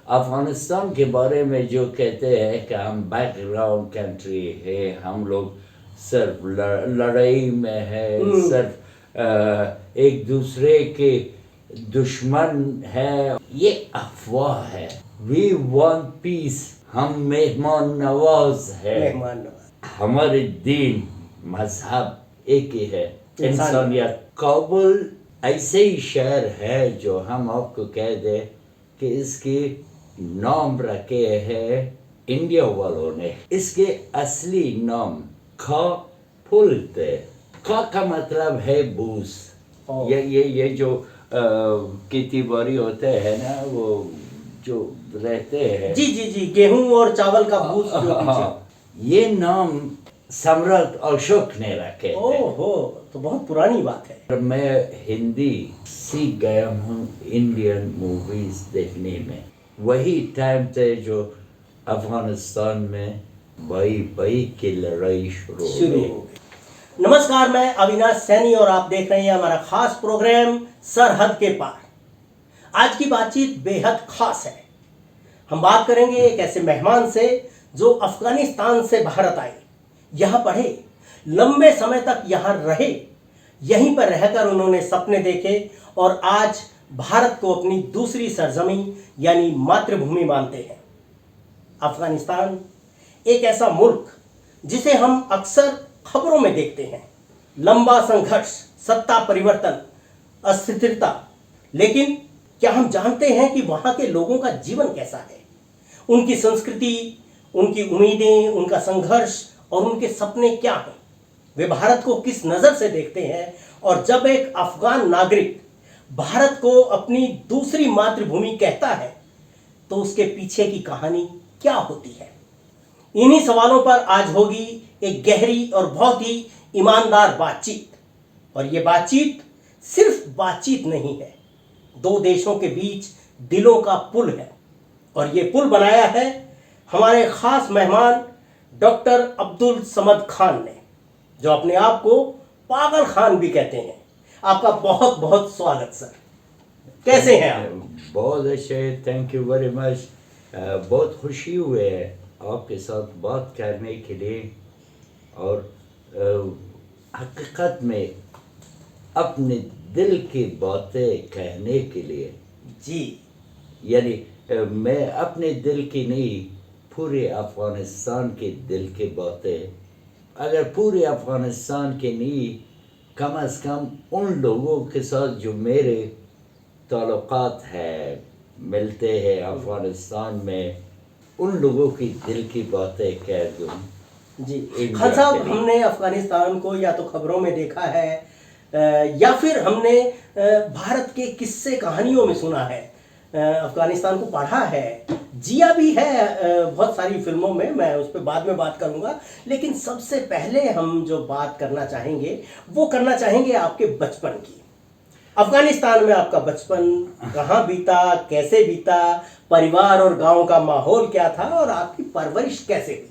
अफगानिस्तान के बारे में जो कहते हैं कि हम बैकग्राउंड कंट्री है, हम लोग सिर्फ लड़ाई में है, सिर्फ एक दूसरे के दुश्मन है, ये अफवाह है। वी वांट पीस, हम मेहमान नवाज है, हमारे दीन मजहब एक ही है, इंसानियत। काबुल ऐसे ही शहर है जो हम आपको कह दे कि इसकी नाम रखे है इंडिया वालों ने। इसके असली नाम काबुल थे। का मतलब है बूस। ये जो खेती बाड़ी होते हैं ना, वो जो रहते हैं, जी, गेहूं और चावल का बूस जो पीछे। ये नाम सम्राट अशोक ने रखे थे। ओहो, तो बहुत पुरानी बात है। मैं हिंदी सीख गया हूँ इंडियन मूवीज देखने में। वही टाइम थे जो अफगानिस्तान में भाई की लड़ाई शुरू हो गई। नमस्कार, मैं अविनाश सैनी और आप देख रहे हैं हमारा खास प्रोग्राम सरहद के पार। आज की बातचीत बेहद खास है। हम बात करेंगे एक ऐसे मेहमान से जो अफगानिस्तान से भारत आए, यहाँ पढ़े, लंबे समय तक यहाँ रहे, यहीं पर रहकर उन्होंने सपने देखे और आज भारत को अपनी दूसरी सरजमीं यानी मातृभूमि मानते हैं। अफगानिस्तान एक ऐसा मुल्क जिसे हम अक्सर खबरों में देखते हैं, लंबा संघर्ष, सत्ता परिवर्तन, अस्थिरता, लेकिन क्या हम जानते हैं कि वहाँ के लोगों का जीवन कैसा है? उनकी संस्कृति, उनकी उम्मीदें, उनका संघर्ष और उनके सपने क्या हैं? वे भारत को किस नज़र से देखते हैं? और जब एक अफगान नागरिक भारत को अपनी दूसरी मातृभूमि कहता है तो उसके पीछे की कहानी क्या होती है? इन्हीं सवालों पर आज होगी एक गहरी और बहुत ही ईमानदार बातचीत। और ये बातचीत सिर्फ बातचीत नहीं है, दो देशों के बीच दिलों का पुल है। और ये पुल बनाया है हमारे खास मेहमान डॉक्टर अब्दुल समद खान ने, जो अपने आप को पागल खान भी कहते हैं। आपका बहुत बहुत स्वागत सर। कैसे हैं आप? बहुत अच्छे, थैंक यू वेरी मच। बहुत खुशी हुई है आपके साथ बात करने के लिए और हकीकत में अपने दिल की बातें कहने के लिए। जी, यानी मैं अपने दिल की नहीं, पूरे अफगानिस्तान के दिल की बातें, अगर पूरे अफगानिस्तान के नहीं, कम से कम उन लोगों के साथ जो मेरे ताल्लुकात है, मिलते हैं अफगानिस्तान में, उन लोगों की दिल की बातें कह दूँ। जी खान साहब, हमने अफगानिस्तान को या तो खबरों में देखा है या फिर हमने भारत के किस्से कहानियों में सुना है, अफगानिस्तान को पढ़ा है, जिया भी है बहुत सारी फिल्मों में, मैं उस पर बाद में बात करूंगा। लेकिन सबसे पहले हम जो बात करना चाहेंगे वो करना चाहेंगे आपके बचपन की। अफगानिस्तान में आपका बचपन कहाँ बीता, कैसे बीता, परिवार और गांव का माहौल क्या था और आपकी परवरिश कैसे हुई?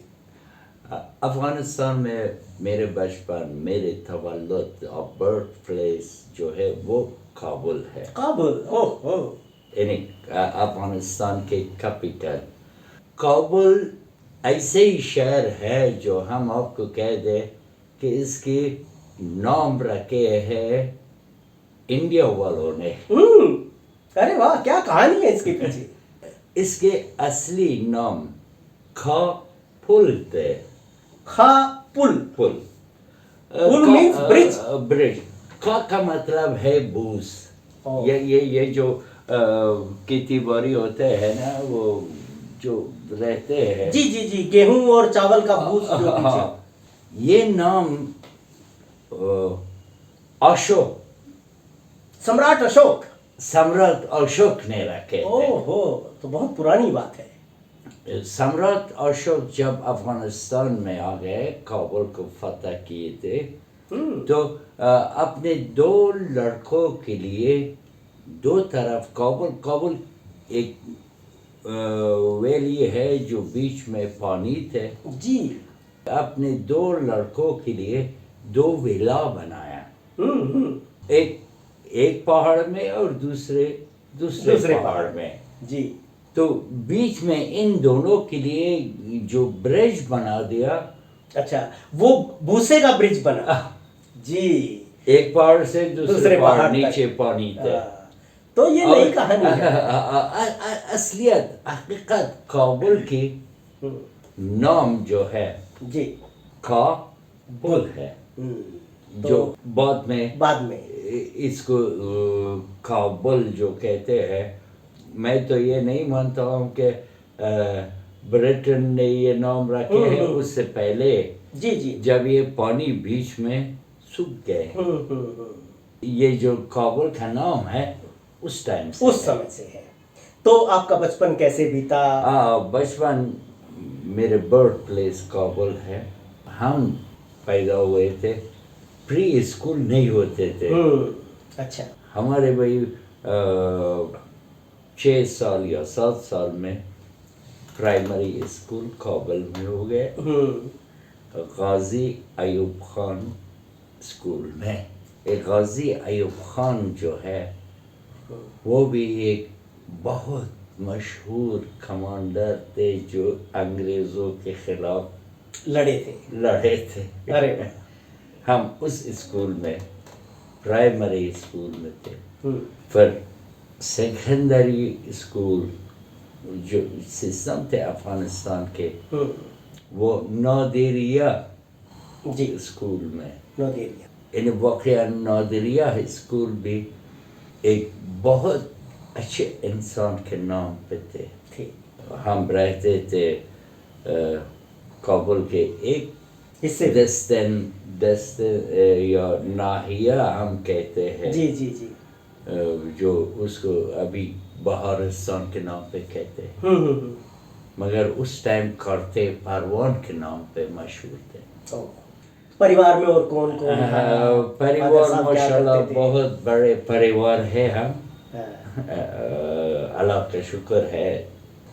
अफगानिस्तान में मेरे बचपन, मेरे तवल्लुद और बर्थ प्लेस जो है वो काबुल है। काबुल, ओह, यानी अफगानिस्तान के कैपिटल। काबुल ऐसे ही शहर है जो हम आपको कह दे कि इसकी नाम रखे है इंडिया वालों ने। अरे वाह, क्या कहानी है इसके पीछे? इसके असली नाम खापुल थे। खापुल, पुल मींस ब्रिज। ब्रिज का मतलब है बूस। ये जो खेती बाड़ी होते हैं ना, वो जो रहते हैं, जी, गेहूं और चावल का बूस जो पीछे। ये नाम अशोक, सम्राट अशोक ने रखे थे। ओहो, तो बहुत पुरानी बात है। सम्राट अशोक जब अफगानिस्तान में आ गए, काबुल को फतह किए थे, तो अपने दो लड़कों के लिए दो तरफ काबुल एक वैली है जो बीच में पानी थे जी, अपने दो लड़कों के लिए दो विला बनाया। एक पहाड़ में और दूसरे पहाड़ में। जी, तो बीच में इन दोनों के लिए जो ब्रिज बना दिया, अच्छा, वो भूसे का ब्रिज बना। आह, जी। एक पहाड़ से दूसरे दूसरे पहाड़ पहाड़ तक। नीचे पानी तक। हाँ, तो ये नई कहानी है। असलियत हकीकत काबुल की हम्म, नाम जो है जी। काबुल है, तो जो बाद में बाद में इसको काबुल जो कहते हैं। मैं तो ये नहीं मानता हूँ कि ब्रिटेन ने ये नाम रखे हैं, उससे पहले जी जी। जब ये पानी बीच में सूख गए, ये जो काबुल का नाम है उस टाइम से उस समय से है। तो आपका बचपन कैसे बीता? बचपन मेरे बर्थ प्लेस काबुल है। हम पैदा हुए थे, प्री स्कूल नहीं होते थे। अच्छा। हमारे भाई 6 साल या 7 साल में प्राइमरी स्कूल काबुल में हो गए, गाजी अयूब खान स्कूल में। एक गाजी अयूब खान जो है वो भी एक बहुत मशहूर कमांडर थे जो अंग्रेज़ों के खिलाफ लड़े थे। अरे वाह। हम उस स्कूल में, प्राइमरी स्कूल में थे। फिर सेकेंडरी स्कूल जो सिस्टम थे अफगानिस्तान के, वो नादिरिया जी स्कूल में। नादिरिया। इन वाक़या नादिरिया स्कूल भी एक बहुत अच्छे इंसान के नाम पे थे। हम रहते थे काबुल के एक हिस्से दस्ते या नाहिया हम कहते हैं। जी जी जी। जो उसको अभी बहारिस्तान के नाम पे कहते हैं, मगर उस टाइम करते परवान के नाम पे मशहूर थे। परिवार में और कौन कौन था? परिवार माशाल्लाह बहुत बड़े परिवार है। हम अल्लाह का शुक्र है,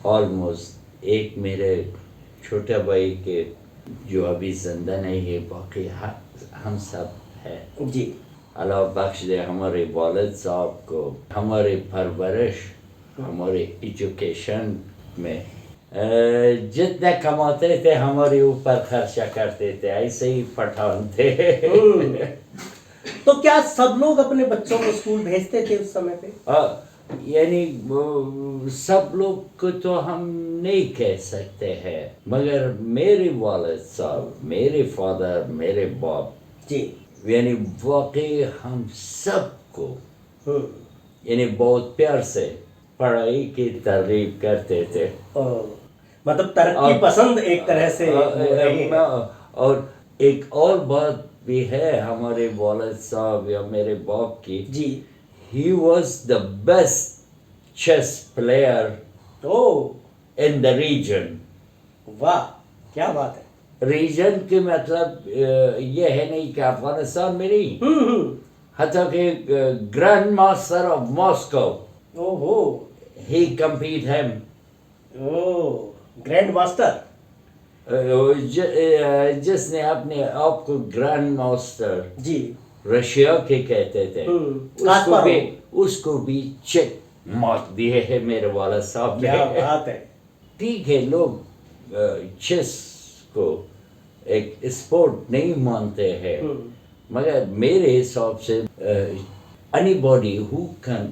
ऑलमोस्ट एक मेरे छोटे भाई के जो अभी जिंदा नहीं है, बाकी हम सब है। जी। अल्लाह बख्श दे हमारे वालिद साहब को। हमारे परवरिश, हमारे एजुकेशन में जितना कमाते थे हमारे ऊपर खर्चा करते थे, ऐसे ही पठान थे। तो क्या सब लोग अपने बच्चों को स्कूल भेजते थे उस समय पे? यानी सब लोग को तो हम नहीं कह सकते हैं, मगर मेरे वालिद साहब, मेरे फादर, मेरे बाप जी, यानी वाकई हम सबको यानी बहुत प्यार से पढ़ाई की तरगीब करते थे। मतलब तरक्की पसंद एक तरह से रहे। और एक और बात भी है हमारे वालिद साहब या मेरे बाप की। जी। He was the best chess player in the region. वाह, क्या बात है। रीजन के मतलब ये है नहीं कि अफगानिस्तान में नहीं, हत्ता कि ग्रैंड मास्टर ऑफ मॉस्को। ओहो। He compete him. Grand master. जिसने अपने आप को ग्रैंड मास्टर जी रशिया के कहते थे, उसको भी चेक मार दिए है मेरे वाला साहब ने। क्या बात है। ठीक है, लोग चेस को एक स्पोर्ट नहीं मानते हैं, मगर मेरे हिसाब से anybody who can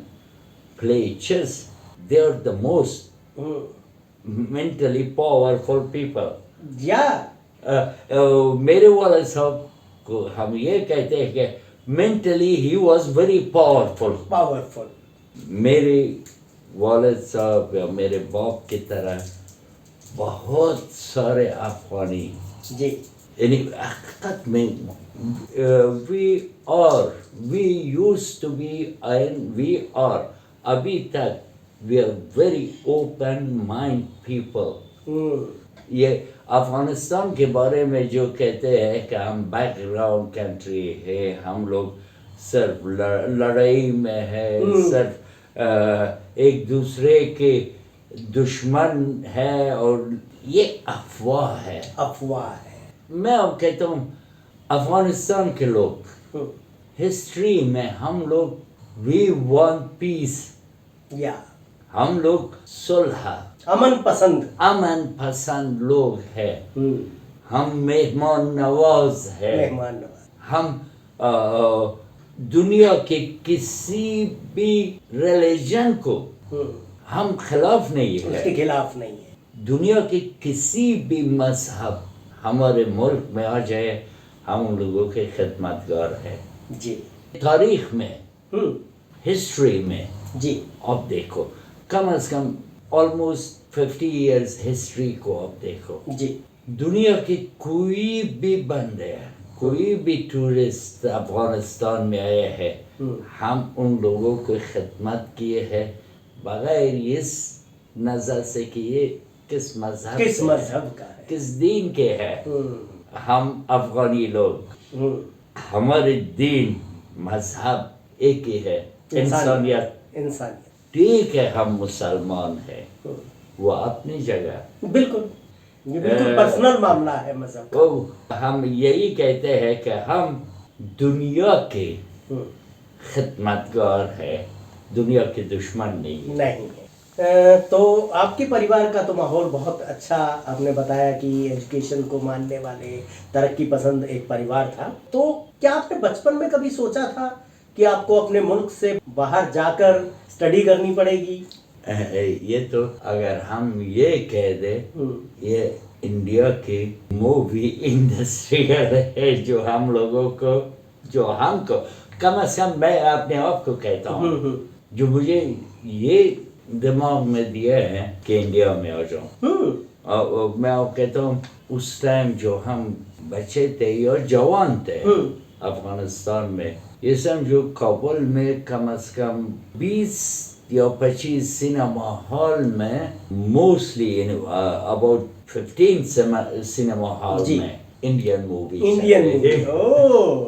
play chess, they are the most mentally powerful people. मेरे वाला साहब को हम ये कहते हैं कि mentally he was very powerful. मेरे वालिद साहब या मेरे बाप की तरह बहुत सारे अफगानी जी, यानी हकीकत में we used to be and we are अभी तक we are very open mind people. ये अफगानिस्तान के बारे में जो कहते हैं कि हम बैकग्राउंड कंट्री है, हम लोग सिर्फ लड़ाई में है, सिर्फ एक दूसरे के दुश्मन है, और ये अफवाह है। मैं अब कहता हूँ अफगानिस्तान के लोग हिस्ट्री में हम लोग we want peace. हम लोग सुलह, अमन पसंद। अमन पसंद लोग हैं। हम्म, हम मेहमान नवाज है। मेहमान नवाज। हम दुनिया के किसी भी रिलीजन को हम्म, हम खिलाफ नहीं है। उसके खिलाफ नहीं है। दुनिया के किसी भी मजहब हमारे मुल्क में आ जाए, हम उन लोगों के खिदमतगार हैं। जी। तारीख में, हम्म, हिस्ट्री में जी। आप देखो, कम से कम ऑलमोस्ट 50 इयर्स हिस्ट्री को आप देखो, जी। दुनिया की कोई भी बंदे, कोई भी टूरिस्ट अफगानिस्तान में आए हैं, हम उन लोगों को खिदमत किए हैं बगैर इस नजर से कि ये किस मजहब किस से है, मजहब का है। किस दीन के हैं। हम अफगानी लोग, हमारे दीन मजहब एक ही है, इंसानियत। इंसानियत। ठीक है, हम मुसलमान हैं, वो अपनी जगह। बिल्कुल, ये बिल्कुल पर्सनल मामला है मजहब का। तो हम यही कहते हैं कि हम दुनिया के खिदमतगार है, दुनिया के दुश्मन नहीं। नहीं है। तो आपके परिवार का तो माहौल बहुत अच्छा, आपने बताया कि एजुकेशन को मानने वाले, तरक्की पसंद एक परिवार था। तो क्या आपने बचपन में कभी सोचा था कि आपको अपने मुल्क से बाहर जाकर स्टडी करनी पड़ेगी? ये तो अगर हम ये कह दे, ये इंडिया की मूवी इंडस्ट्री है जो हम लोगों को, जो हमको, कम से कम मैं अपने आप को कहता हूँ, जो मुझे ये दिमाग में दिया है कि इंडिया में आ जाऊँ। और मैं आप कहता हूँ, उस टाइम जो हम बच्चे थे या जवान थे अफगानिस्तान में, ये समझो काबुल में कम से कम 20 या 25 सिनेमा हॉल में, मोस्टली अबाउट 15 सिनेमा हॉल में Indian movie. Indian movie. Oh,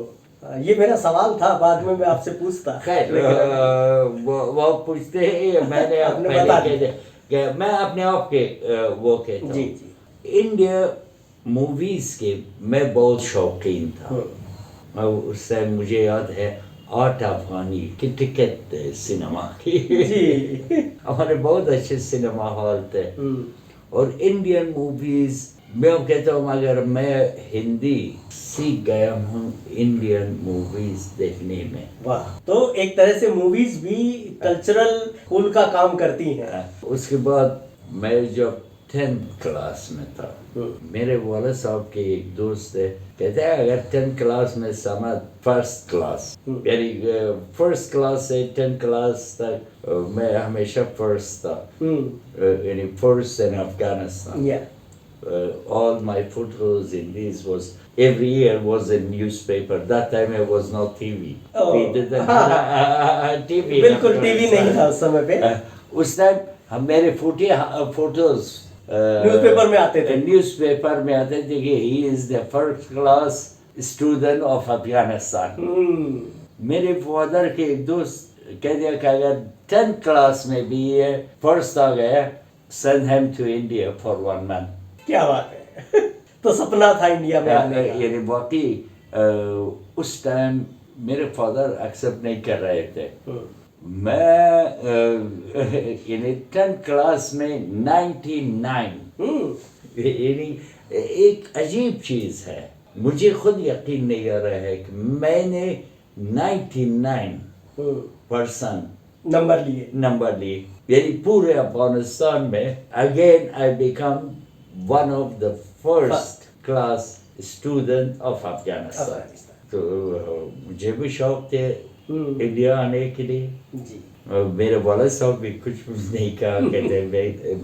ये मेरा सवाल था, बाद में मैं आपसे पूछता। खैर, वो पूछते हैं, मैंने आपने पहले बता कह दिया कि मैं अपने आप के वो कहता हूँ। जी, जी। इंडिया मूवीज के मैं बहुत शौकीन था। और उस टाइम मुझे याद है 8 अफगानी की टिकट सिनेमा की। जी। हमारे बहुत अच्छे सिनेमा हॉल थे। और इंडियन मूवीज, मैं कहता हूँ, अगर मैं हिंदी सीख गया हूँ इंडियन मूवीज देखने में। वाह, तो एक तरह से मूवीज भी कल्चरल पुल का काम करती हैं। उसके बाद मैं जब 10th क्लास में था, मेरे वाले साहब के एक दोस्त थे, कहते हैं अगर 10th क्लास में समझ फर्स्ट क्लास, यानी फर्स्ट क्लास से 10th क्लास तक मैं हमेशा फर्स्ट था, यानी first in Afghanistan. All my photos in these was every year was in newspaper. That time it was not TV. We didn't have TV. बिल्कुल टीवी नहीं था उस समय पे। उस टाइम हम मेरे फोटोज न्यूज़पेपर में आते थे। न्यूज़पेपर में आते थे कि he is the first class student of Afghanistan. मेरे फादर के एक दोस्त कह दिया कि अगर 10th क्लास में भी ये फर्स्ट आ गया, send him to India for 1 month. क्या बात है। तो सपना था इंडिया में आने का। यानी वाकई उस टाइम मेरे फादर एक्सेप्ट नहीं कर रहे थे। मैं यानी 10th क्लास में 99, यानी एक अजीब चीज है, मुझे खुद यकीन नहीं आ रहा है कि मैंने 99% नंबर लिए, यानी पूरे अफगानिस्तान में। Again I become one of the first class student of Afghanistan. तो मुझे भी शौक थे इंडिया आने के लिए। जी। मेरे वाले साहब भी कुछ नहीं कहा, कहते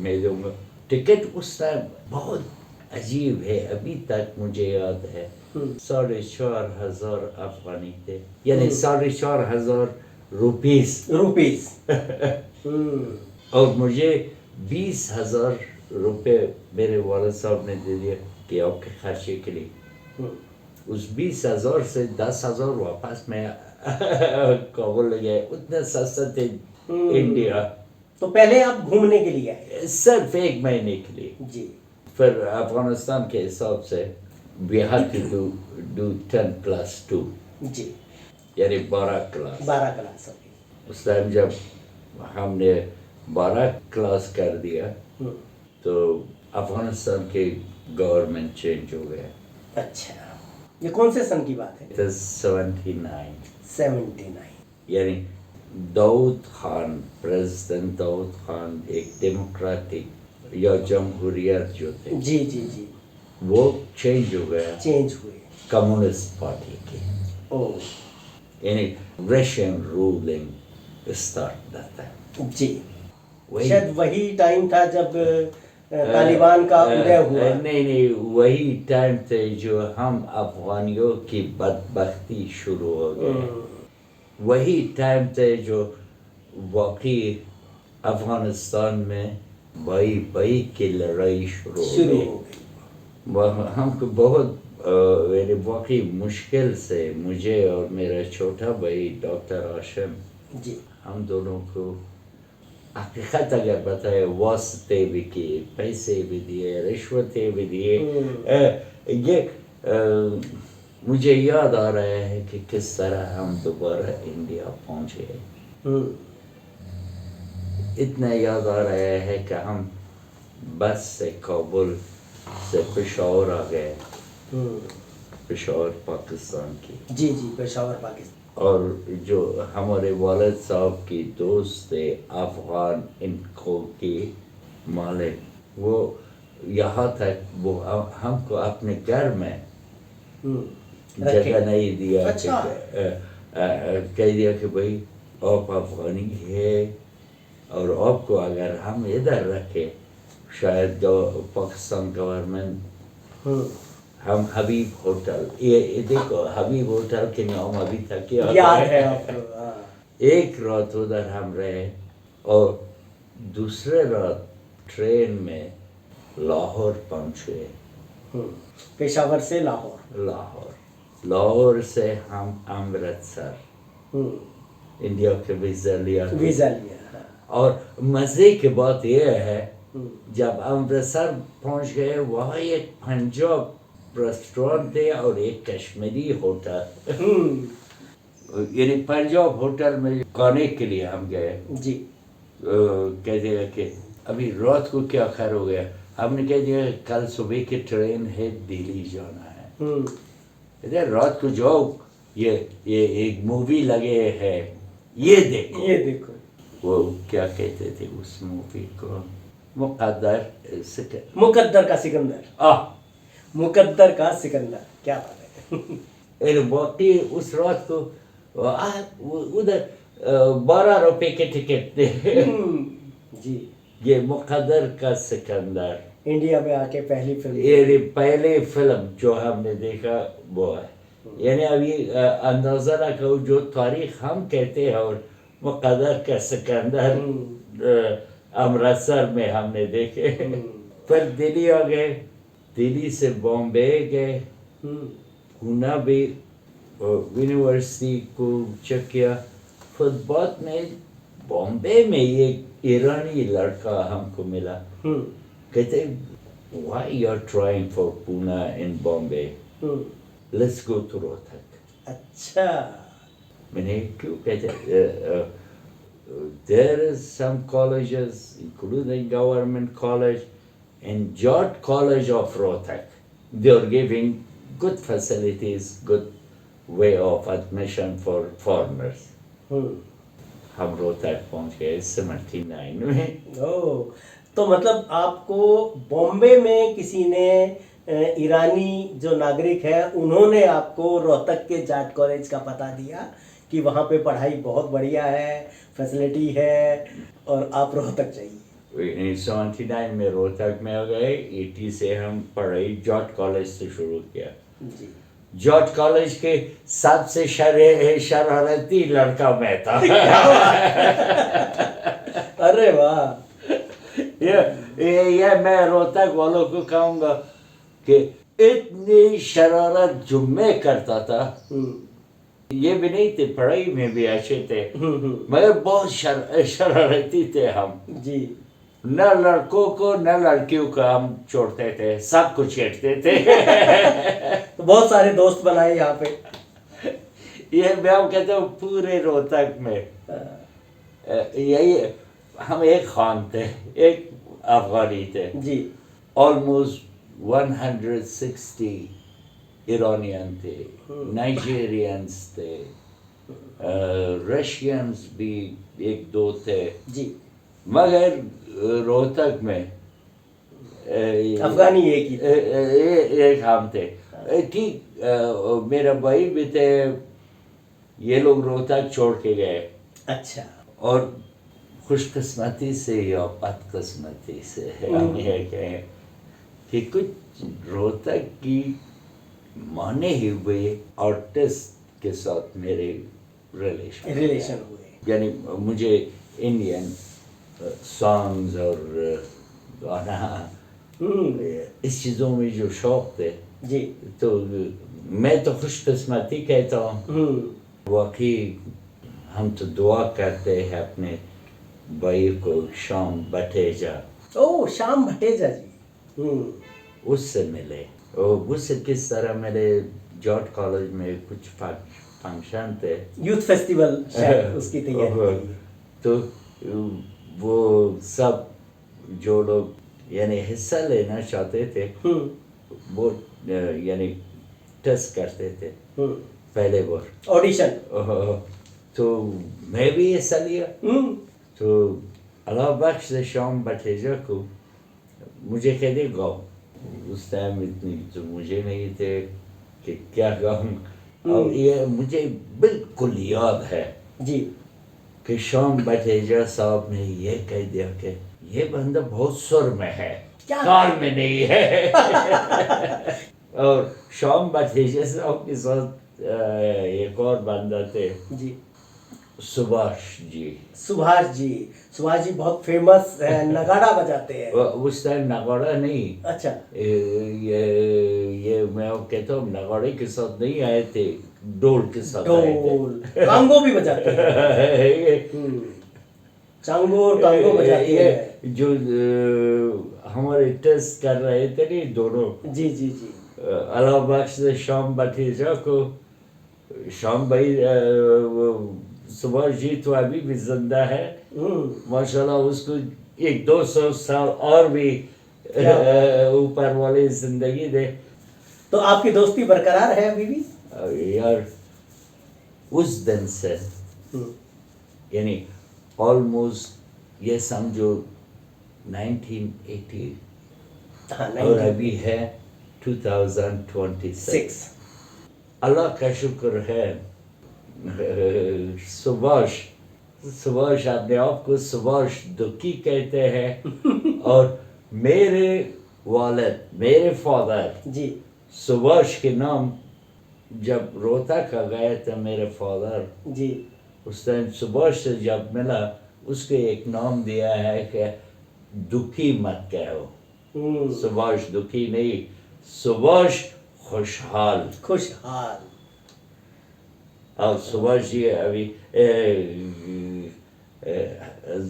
मैं दूंगा टिकट। उस टाइम बहुत अजीब है, अभी तक मुझे याद है, 4,500 अफगानी थे, यानी 4,500 रुपीस। और मुझे 20,000 रुपए मेरे वालिद साहब ने दे दिया कि आपके खर्चे के लिए। उस 20,000 से 10,000 वापस मैं काबुल ले गया। उतना सस्ता थे इंडिया। तो पहले आप घूमने के लिए आए? सिर्फ 1 महीने के लिए जी। फिर अफगानिस्तान के हिसाब से we had to do 10+2 जी, यानी 12 क्लास। 12 क्लास। उस टाइम जब हमने 12 क्लास कर दिया हम्म, तो अफगानिस्तान के गवर्नमेंट चेंज हो गया। अच्छा, ये कौन से सन की बात है? 79 79। यानी दाऊद खान, प्रेसिडेंट दाऊद खान एक डेमोक्रेटिक या जमहूरियत जो थे जी जी जी, वो चेंज हो गया चेंज हुए। कम्युनिस्ट पार्टी के, ओ यानी रशियन रूलिंग स्टार्ट रहता है। जी, वही शायद वही टाइम था जब तालिबान का उदय हुआ। नहीं नहीं, वही टाइम थे जो हम अफगानियों की बदबख्ती शुरू हो गए। हम्म, वही टाइम थे जो वाकई अफगानिस्तान में भाई भाई की लड़ाई शुरू हो शुरू गई। हो गई। हमको बहुत यानी वाकई मुश्किल से मुझे और मेरा छोटा भाई डॉक्टर आशम, जी हम दोनों को हकीकत अगर बताए वास्ते भी किए, पैसे भी दिए, रिश्वतें भी दिए। ये मुझे याद आ रहा है कि किस तरह हम दोबारा इंडिया पहुंचे। हम्म, इतना याद आ रहा है कि हम बस से काबुल से पेशावर आ गए, हम्म, पेशावर पाकिस्तान की। जी जी, पेशावर पाकिस्तान। और जो हमारे वालिद साहब की दोस्त थे अफगान इनको के मालिक, वो यहाँ तक वो हमको अपने घर में रखे। जगह नहीं दिया। अच्छा। कह दिया कि भाई आप अफगानी है और आपको अगर हम इधर रखे शायद पाकिस्तान गवर्नमेंट हम्म, हम हबीब होटल, ये देखो हबीब होटल के नाम अभी तक याद है आपको? हाँ। एक रात उधर हम रहे और दूसरे रात ट्रेन में लाहौर पहुंचे। हम्म, पेशावर से लाहौर। लाहौर से हम अमृतसर, इंडिया के वीज़ा लिया। वीजा लिया। हाँ। और मज़े की बात यह है हम्म, जब अमृतसर पहुंच गए वहाँ एक पंजाब रेस्टोरेंट थे और एक कश्मीरी होटल। हम्म, यानी पंजाब होटल में खाने के लिए हम गए। जी कहते हैं कि अभी रात को क्या खैर हो गया, हमने कह दिया कल सुबह की ट्रेन है दिल्ली जाना है। कहते रात को जाओ, ये एक मूवी लगे है ये देखो। ये देखो। वो क्या कहते थे उस मूवी को, मुकद्दर मुकद्दर का सिकंदर। मुकद्दर का सिकंदर, क्या बात है। बाकी उस रात को उधर 12 रुपए के टिकट थे। जी, ये मुकद्दर का सिकंदर इंडिया में आके पहली फिल्म। ये पहले फिल्म जो हमने देखा वो है। यानी अभी अंदाजा रखो जो तारीख हम कहते हैं और मुकद्दर का सिकंदर अमृतसर में हमने देखे। फिर दिल्ली आ गए, दिल्ली से बॉम्बे गए, पूना भी यूनिवर्सिटी को चेक किया। फिर बाद में बॉम्बे में एक ईरानी लड़का हमको मिला। कहते why you are trying for Poona in Bombay, let's go to Rohtak. अच्छा, मैंने क्यों? कहते there is some colleges including government college and Jot College of Rohtak. They are giving good facilities, good way of admission for foreigners. हम रोहतक पहुंच गए 79 में। ओ, तो मतलब आपको बॉम्बे में किसी ने ईरानी जो नागरिक है उन्होंने आपको रोहतक के जाट कॉलेज का पता दिया कि वहाँ पे पढ़ाई बहुत बढ़िया है, फैसिलिटी है और आप रोहतक जाइए। 79 में रोहतक में आ गए। 80 से हम पढ़ाई जॉट कॉलेज से शुरू किया। जी, जॉर्ज कॉलेज के सबसे शरारती लड़का मैं था। अरे वाह। ये मैं रोहतक वालों को कहूँगा कि इतनी शरारत जो मैं करता था, ये भी नहीं थे, पढ़ाई में भी अच्छे थे मगर बहुत शरारती थे हम। जी, न लड़कों को न लड़कियों को हम छोड़ते थे, सबको छेड़ते थे। तो बहुत सारे दोस्त बनाए यहाँ पे। ये मैं कहता हूँ पूरे रोहतक में यही हम एक खान थे, एक अफगानी थे, जी ऑलमोस्ट 160 ईरानियन थे, नाइजीरियंस थे, रशियंस भी एक दो थे, जी। मगर रोहतक में अफगानी एक ही थे। एक हम थे। ठीक, मेरा भाई भी थे, ये लोग रोहतक छोड़ के गए। अच्छा। और खुशकिस्मती से या बदकिस्मती से हम ये कहें कि कुछ रोहतक की माने ही हुए आर्टिस्ट के साथ मेरे रिलेशन हुए। यानी मुझे इंडियन सॉन्ग्स और गाना इस चीज़ों में जो शौक थे, जी। तो मैं तो खुशकिस्मती कहता हूँ। वाकई हम तो दुआ करते हैं अपने भाई को, शाम भटेजा। ओ, श्याम भटेजा जी। उससे मिले। उससे किस तरह मेरे जॉर्ज कॉलेज में कुछ फंक्शन थे, यूथ फेस्टिवल शायद उसकी तैयारी के लिए। तो वो सब जो लोग यानी हिस्सा लेना चाहते थे, वो यानी टेस्ट करते थे पहले बार, ऑडिशन। तो मैं भी हिस्सा लिया। तो अल्लाह बख्श से शाम भटेजा को मुझे कह दे गाओ। उस टाइम इतनी तो मुझे नहीं थे कि क्या गाऊं। और ये मुझे बिल्कुल याद है जी कि शाम भटेजा साहब ने ये कह दिया कि ये बंदा बहुत सुर में है, क्या? ताल में नहीं है। और शाम भटेजा साहब के साथ एक और बंदा थे, जी। सुभाष जी। सुभाष जी। सुभाष जी बहुत फेमस नगाड़ा बजाते हैं। उस टाइम नगाड़ा नहीं, अच्छा। ये मैं कहता हूँ नगाड़े के साथ नहीं आए थे, डोल के साथ आए थे। ढोल, कांगो भी बजाते हैं। चांगो और कांगो बजाते ये हैं। जो हमारे टेस्ट कर रहे थे नहीं दोनों, जी जी जी। अल्लाह बख्श से शाम भटेजा को, शाम भाई सुभाष जी तो अभी भी जिंदा है माशाल्लाह, उसको 100-200 साल और भी ऊपर वाली जिंदगी दे। तो आपकी दोस्ती बरकरार है अभी भी? यार उस दिन से यानी ऑलमोस्ट ये समझो 1980 हाँ, और अभी है 2026। अल्लाह का शुक्र है, सुभाष अपने आप को सुभाष दुखी कहते हैं। और मेरे वालिद, मेरे फादर जी सुभाष के नाम जब रोहतक आ गए थे मेरे फादर, जी। उस टाइम सुभाष से जब मिला, उसके एक नाम दिया है कि दुखी मत कहो, सुभाष दुखी नहीं, सुभाष खुशहाल। खुशहाल। और सुभाष जी अभी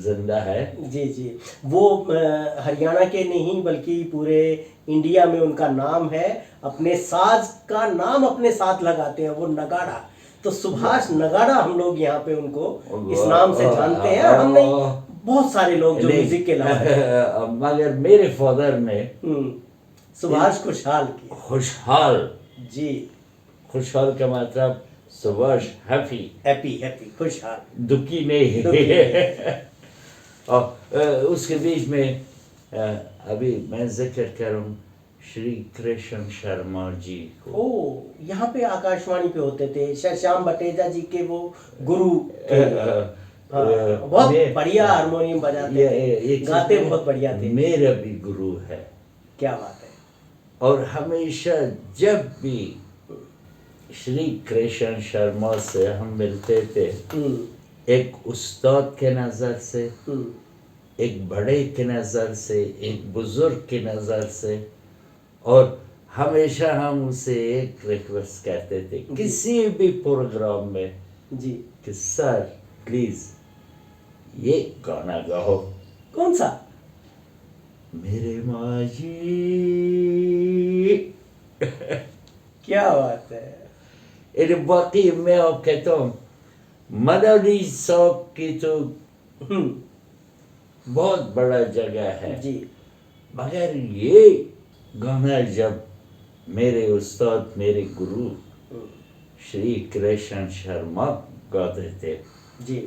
जिंदा है। जी जी। वो हरियाणा के नहीं बल्कि पूरे इंडिया में उनका नाम है। अपने साज का नाम अपने साथ लगाते हैं, वो नगाड़ा। तो सुभाष नगाड़ा हम लोग यहाँ पे उनको इस नाम से जानते हैं। हम नहीं, बहुत सारे लोग जो म्यूजिक के लायक। मगर मेरे फादर ने सुभाष खुशहाल की। खुशहाल जी। खुशहाल का मतलब सुभाष हैप्पी, हैप्पी हैप्पी, खुशहाल, दुखी नहीं। और उसके बीच में अभी मैं जिक्र करूं श्री कृष्ण शर्मा जी को। ओ, यहाँ पे आकाशवाणी पे होते थे, श्याम भटेजा जी के वो गुरु थे। बहुत बढ़िया हारमोनियम बजाते थे, गाते बहुत बढ़िया थे। मेरा भी गुरु है। क्या बात है। और हमेशा जब भी श्री कृष्ण शर्मा से हम मिलते थे, एक उस्ताद के नज़र से, एक बड़े के नज़र से, एक बुजुर्ग की नज़र से, और हमेशा हम उसे एक रिक्वेस्ट करते थे किसी भी प्रोग्राम में जी कि सर प्लीज ये गाना गाओ। कौन सा? मेरे माँ जी। क्या बात है। बाकी मैं आप कहता हूँ मदनी साहब की तो बहुत बड़ा जगह है। जी। मगर ये गाना जब मेरे उस्ताद, मेरे गुरु श्री कृष्ण शर्मा गाते थे, जी।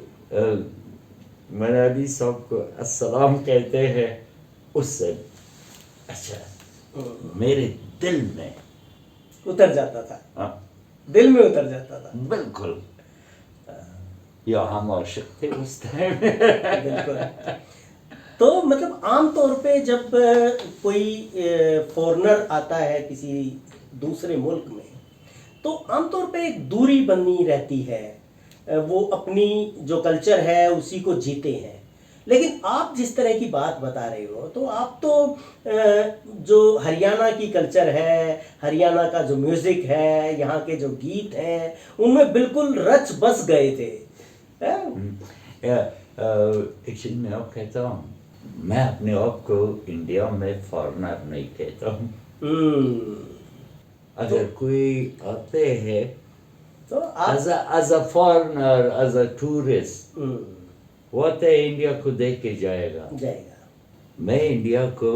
मनाली साहब को अस्सलाम कहते हैं, उससे अच्छा मेरे दिल में उतर जाता था। हाँ, दिल में उतर जाता था। बिल्कुल। या हम आशिक थे उस टाइम। बिल्कुल। तो मतलब आम तौर पे जब कोई फॉरेनर आता है किसी दूसरे मुल्क में, तो आम तौर पे एक दूरी बनी रहती है। वो अपनी जो कल्चर है उसी को जीते हैं। लेकिन आप जिस तरह की बात बता रहे हो, तो आप तो जो हरियाणा की कल्चर है, हरियाणा का जो म्यूज़िक है, यहाँ के जो गीत हैं, उनमें बिल्कुल रच बस गए थे। एक्चुअली मैं आप कहता हूँ, मैं अपने आप को इंडिया में फॉरेनर नहीं कहता हूँ। अगर कोई आते हैं तो आप as a foreigner, as a tourist, वो आते हैं इंडिया को देख के जाएगा। मैं इंडिया को,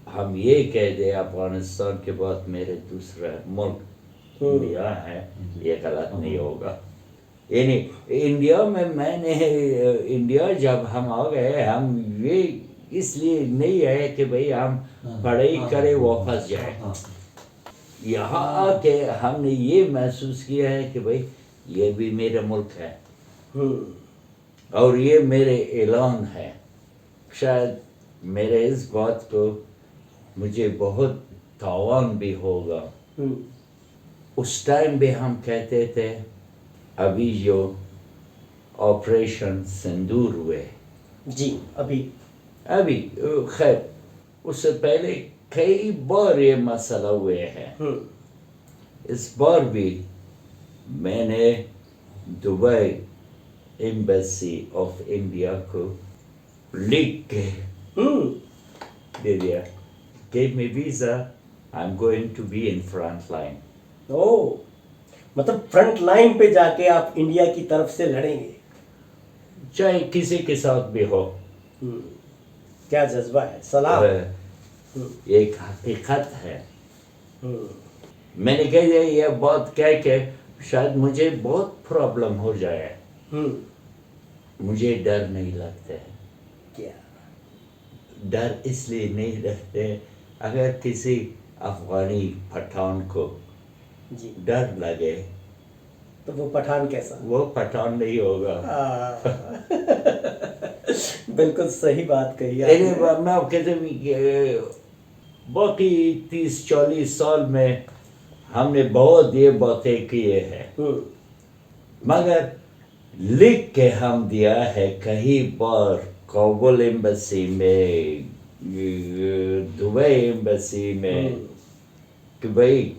हम ये कह दे अफगानिस्तान के बाद मेरे दूसरा मुल्क इंडिया है, ये गलत नहीं होगा। यानी इंडिया में मैंने, इंडिया जब हम आ गए, हम ये इसलिए नहीं आए कि भाई हम पढ़ाई करें वापस जाए। यहाँ आके हमने ये महसूस किया है कि भाई ये भी मेरा मुल्क है और ये मेरे ऐलान है। शायद मेरे इस बात को मुझे बहुत तावान भी होगा। उस टाइम भी हम कहते थे, अभी जो ऑपरेशन सिंदूर हुए जी, अभी खैर उससे पहले कई बार ये मसला हुए हैं। इस बार भी मैंने दुबई एम्बेसी ऑफ इंडिया को लिख के दे दिया, gave me visa, I'm going to be in front line। ओह, मतलब फ्रंट लाइन पे जाके आप इंडिया की तरफ से लड़ेंगे, चाहे किसी के साथ भी हो। क्या जज्बा है, सलाम। एक हकीकत है। मैंने कह दिया, ये बात कह के शायद मुझे बहुत प्रॉब्लम हो जाए। मुझे डर नहीं लगता है। क्या डर इसलिए नहीं लगते, अगर किसी अफगानी पठान को जी डर लगे तो वो पठान कैसा? वो पठान नहीं होगा। बिल्कुल सही बात कही आपने। मैं आप कहते बाकी 30-40 साल में हमने बहुत ये बातें किए हैं, मगर लिख के हम दिया है कई बार काबुल एम्बेसी में, दुबई एम्बेसी में, कि भाई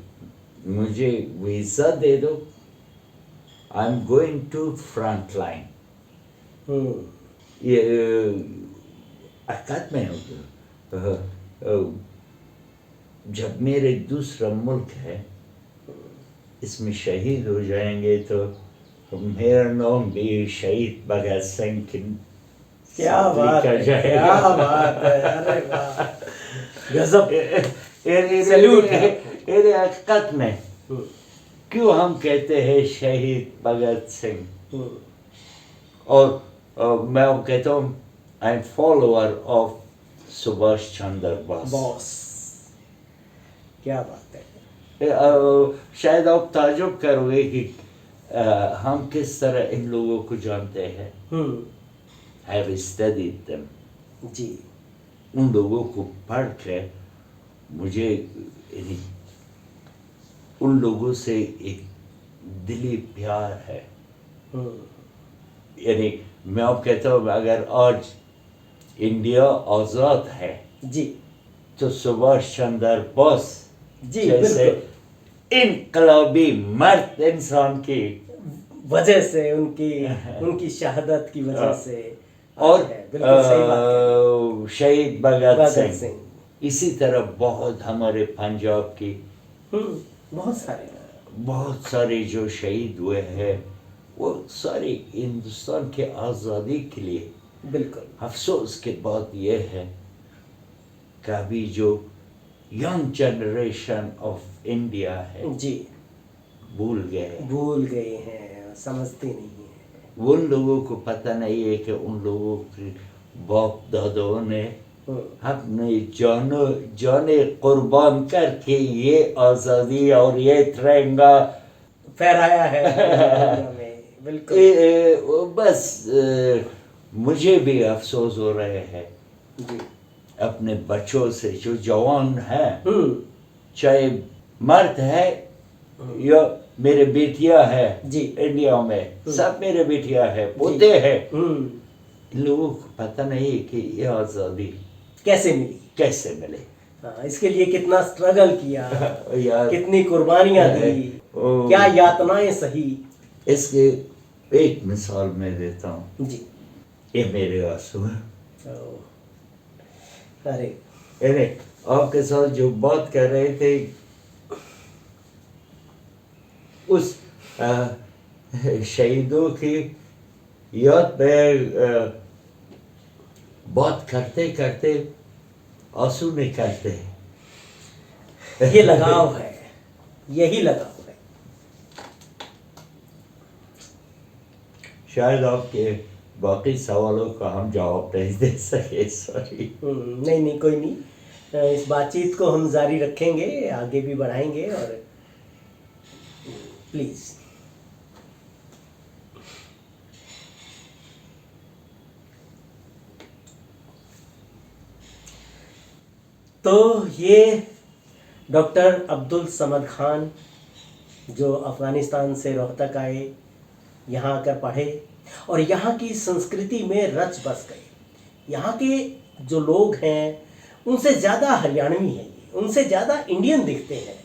मुझे वीज़ा दे दो, I am going to front line. ये हकीकत में जब मेरे दूसरा मुल्क है, इसमें शहीद हो जाएंगे तो मेरा नाम भी शहीद भगत सिंह की क्या बात है, क्या बात है, अरे वाह, गजब, सैल्यूट है। हकीकत में क्यों हम कहते हैं शहीद भगत सिंह, और मैं कहता हूँ I am follower of Subhash Chandra Bose. क्या बात है। शायद आप ताजुब करोगे कि हम किस तरह इन लोगों को जानते हैं। Have studied them। जी, उन लोगों को पढ़ के मुझे उन लोगों से एक दिली प्यार है। यानी मैं आप कहता हूँ, अगर आज इंडिया आज़ाद है जी, तो सुभाष चंद्र बोस जी, जैसे इनकलाबी मर्द इंसान की वजह से, उनकी शहादत की वजह से, और बिल्कुल सही बात है। शहीद भगत सिंह, इसी तरह बहुत हमारे पंजाब की बहुत सारे जो शहीद हुए हैं, वो सारे हिंदुस्तान के आज़ादी के लिए बिल्कुल। अफसोस की बात यह है कि अभी जो यंग जनरेशन ऑफ इंडिया है जी, भूल गए। भूल गए हैं, समझते नहीं हैं। उन लोगों को पता नहीं है कि उन लोगों के बाप दादाओं ने अपने जाने कुर्बान करके ये आज़ादी और ये तिरंगा फहराया है दुनिया में, बिल्कुल। बस मुझे भी अफसोस हो रहे हैं जी। अपने बच्चों से जो जवान है, हम्म। चाहे मर्द है या मेरे बेटियां है जी। इंडिया में, सब मेरे बेटियां है, पोते हैं। इन लोगों को पता नहीं कि ये आज़ादी कैसे मिली, कैसे मिले। हाँ, इसके लिए कितना स्ट्रगल किया, यार कितनी कुर्बानियां दी, क्या यातनाएं सही। इसके एक मिसाल मैं देता हूँ जी। ये मेरे आंसू हैं। अरे अरे आपके साथ जो बात कर रहे थे उस शहीदों की याद में बात करते करते आंसू निकलते हैं। ये लगाव है, यही लगाव है। शायद आपके बाकी सवालों का हम जवाब नहीं दे सके, सॉरी। नहीं नहीं, कोई नहीं, इस बातचीत को हम जारी रखेंगे, आगे भी बढ़ाएंगे। और प्लीज तो ये डॉक्टर अब्दुल समद खान जो अफ़गानिस्तान से रोहतक आए, यहाँ आकर पढ़े और यहाँ की संस्कृति में रच बस गए। यहाँ के जो लोग हैं उनसे ज़्यादा हरियाणवी हैं, ये उनसे ज़्यादा इंडियन दिखते हैं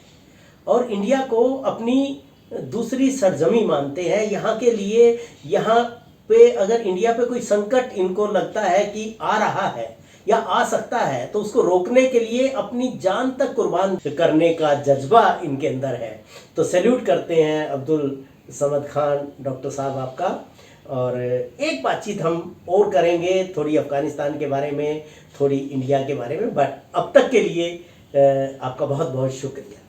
और इंडिया को अपनी दूसरी सरजमी मानते हैं। यहाँ के लिए, यहाँ पे अगर इंडिया पे कोई संकट इनको लगता है कि आ रहा है या आ सकता है, तो उसको रोकने के लिए अपनी जान तक कुर्बान करने का जज्बा इनके अंदर है। तो सैल्यूट करते हैं अब्दुल समद खान डॉक्टर साहब आपका। और एक बातचीत हम और करेंगे, थोड़ी अफ़गानिस्तान के बारे में, थोड़ी इंडिया के बारे में, बट अब तक के लिए आपका बहुत बहुत शुक्रिया।